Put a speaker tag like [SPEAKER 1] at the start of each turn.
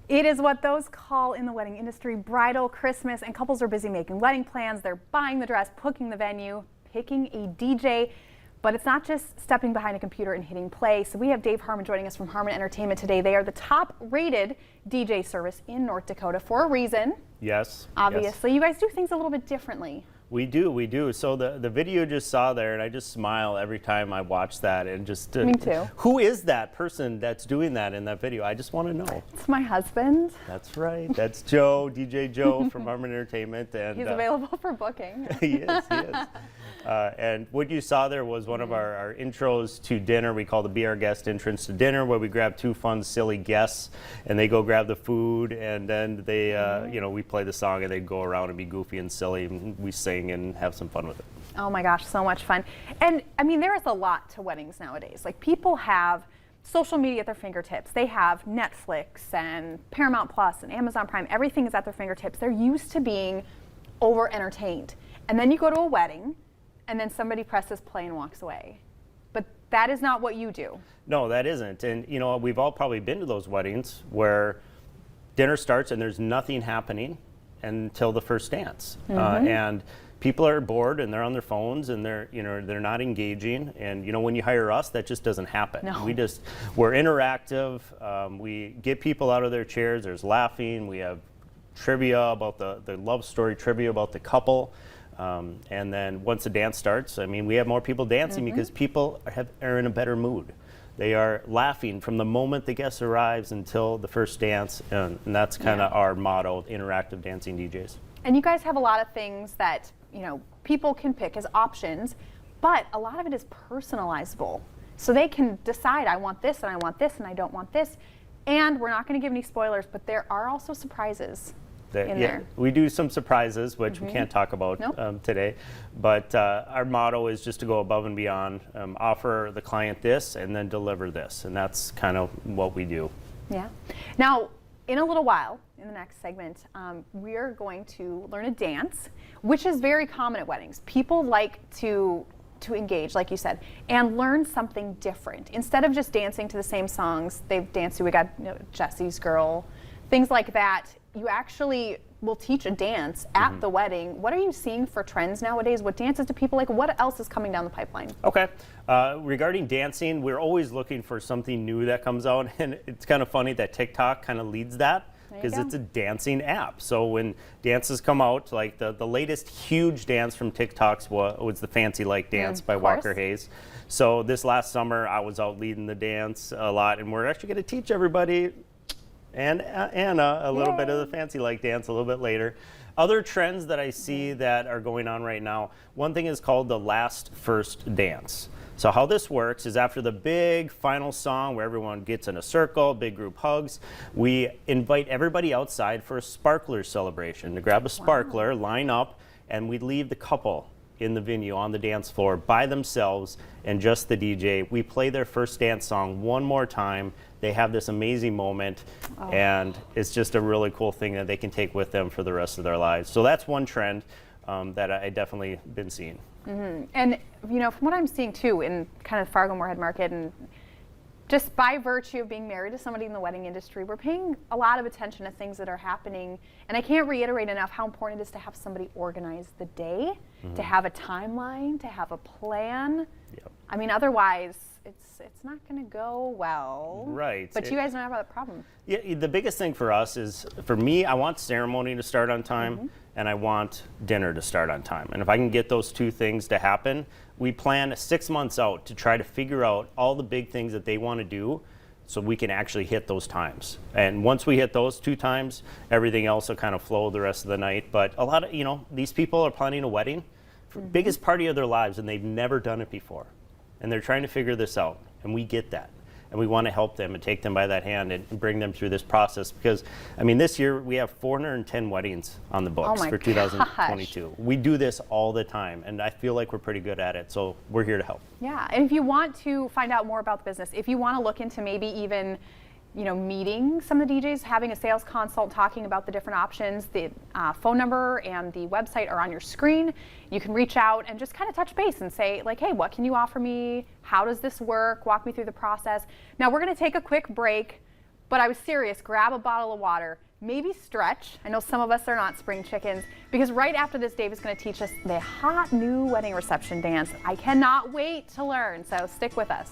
[SPEAKER 1] It is what those call in the wedding industry bridal Christmas, and couples are busy making wedding plans. They're buying the dress, booking the venue, picking a DJ. But it's not just stepping behind a computer and hitting play. So we have Dave Harmon joining us from Harmon Entertainment today. They are the top rated DJ service in North Dakota for a reason.
[SPEAKER 2] Yes.
[SPEAKER 1] Obviously.
[SPEAKER 2] Yes.
[SPEAKER 1] You guys do things a little bit differently.
[SPEAKER 2] We do. So the video you just saw there, and I just smile every time I watch that, and just
[SPEAKER 1] Me too.
[SPEAKER 2] Who is that person that's doing that in that video? I just want to know.
[SPEAKER 1] It's my husband.
[SPEAKER 2] That's right. That's Joe, DJ Joe from Harmon Entertainment, and
[SPEAKER 1] he's available for booking.
[SPEAKER 2] He is. And what you saw there was one of our intros to dinner. We call the Be Our Guest entrance to dinner, where we grab two fun, silly guests, and they go grab the food, and then they, we play the song, and they go around and be goofy and silly, and we sing and have some fun with it.
[SPEAKER 1] Oh my gosh, so much fun. And I mean, there is a lot to weddings nowadays. Like, people have social media at their fingertips. They have Netflix and Paramount Plus and Amazon Prime. Everything is at their fingertips. They're used to being over entertained. And then you go to a wedding, and then somebody presses play and walks away. But that is not what you do. No,
[SPEAKER 2] that isn't. And we've all probably been to those weddings where dinner starts and there's nothing happening until the first dance. And people are bored and they're on their phones and they're not engaging. And when you hire us, that just doesn't happen.
[SPEAKER 1] No.
[SPEAKER 2] We're interactive. We get people out of their chairs. There's laughing. We have trivia about the love story, trivia about the couple. And then once the dance starts, I mean, we have more people dancing because people are in a better mood. They are laughing from the moment the guest arrives until the first dance, and that's kind of our motto, interactive dancing DJs.
[SPEAKER 1] And you guys have a lot of things that, people can pick as options, but a lot of it is personalizable. So they can decide, I want this and I want this and I don't want this. And we're not going to give any spoilers, but there are also surprises. There.
[SPEAKER 2] We do some surprises, which we can't talk about today, but our motto is just to go above and beyond, offer the client this and then deliver this, and that's kind of what we do.
[SPEAKER 1] Yeah. Now, in a little while, in the next segment, we're going to learn a dance, which is very common at weddings. People like to engage, like you said, and learn something different. Instead of just dancing to the same songs they've danced to, we got Jesse's Girl, things like that. You actually will teach a dance at the wedding. What are you seeing for trends nowadays? What dances do people like? What else is coming down the pipeline?
[SPEAKER 2] Okay. Regarding dancing, we're always looking for something new that comes out. And it's kind of funny that TikTok kind of leads that because it's a dancing app. So when dances come out, like the latest huge dance from TikTok's was the Fancy Like dance by Walker Hayes. So this last summer, I was out leading the dance a lot. And we're actually going to teach everybody and Anna a little bit of the Fancy Like dance a little bit later. Other trends that I see that are going on right now, one thing is called the last first dance. So how this works is after the big final song where everyone gets in a circle, big group hugs, we invite everybody outside for a sparkler celebration to grab a sparkler, line up, and we leave the couple in the venue on the dance floor by themselves and just the DJ. We play their first dance song one more time. They have this amazing moment, and it's just a really cool thing that they can take with them for the rest of their lives. So that's one trend that I definitely been seeing.
[SPEAKER 1] And from what I'm seeing too in kind of Fargo-Moorhead market, and just by virtue of being married to somebody in the wedding industry, we're paying a lot of attention to things that are happening. And I can't reiterate enough how important it is to have somebody organize the day, to have a timeline, to have a plan. I mean, otherwise, it's not going to go well.
[SPEAKER 2] Right.
[SPEAKER 1] But you guys don't have that problem.
[SPEAKER 2] Yeah, the biggest thing for us is, for me, I want ceremony to start on time, and I want dinner to start on time. And if I can get those two things to happen, we plan 6 months out to try to figure out all the big things that they want to do so we can actually hit those times. And once we hit those 2 times, everything else will kind of flow the rest of the night. But a lot of, these people are planning a wedding, for the biggest party of their lives, and they've never done it before. And they're trying to figure this out, and we get that. And we want to help them and take them by that hand and bring them through this process, because, I mean, this year we have 410 weddings on the books for 2022.
[SPEAKER 1] Gosh.
[SPEAKER 2] We do this all the time, and I feel like we're pretty good at it, so we're here to help.
[SPEAKER 1] Yeah, and if you want to find out more about the business, if you want to look into maybe even meeting some of the DJs, having a sales consult, talking about the different options, the phone number and the website are on your screen. You can reach out and just kind of touch base and say, like, hey, what can you offer me? How does this work? Walk me through the process. Now, we're going to take a quick break, But I was serious. Grab a bottle of water, maybe stretch. I know some of us are not spring chickens, because right after this, Dave is going to teach us the hot new wedding reception dance. I cannot wait to learn, so stick with us.